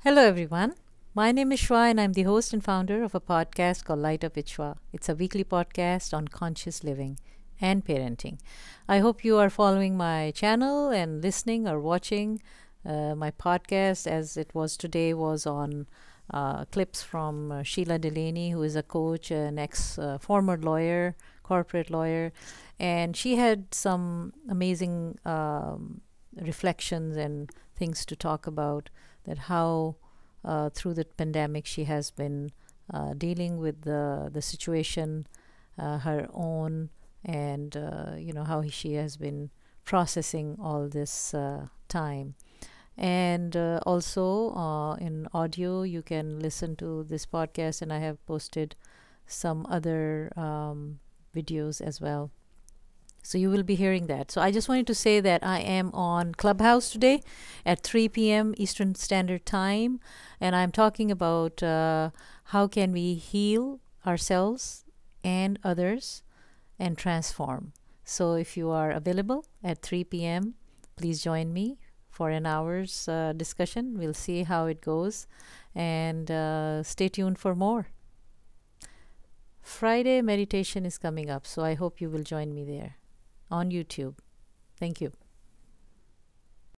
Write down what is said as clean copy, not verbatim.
Hello, everyone. My name is Shua, and I'm the host and founder of a podcast called LightupwithShua. It's a weekly podcast on conscious living and parenting. I hope you are following my channel and listening or watching my podcast, as it was today, was on clips from Sheila Delaney, who is a coach, an ex former lawyer, corporate lawyer, and she had some amazing reflections and things to talk about, that how through the pandemic she has been dealing with the situation, her own, and how she has been processing all this time. And also in audio, you can listen to this podcast, and I have posted some other videos as well. So you will be hearing that. So I just wanted to say that I am on Clubhouse today at 3 p.m. Eastern Standard Time, and I'm talking about how can we heal ourselves and others and transform. So if you are available at 3 p.m., please join me for an hour's discussion. We'll see how it goes, and stay tuned for more. Friday meditation is coming up, so I hope you will join me there on YouTube. Thank you.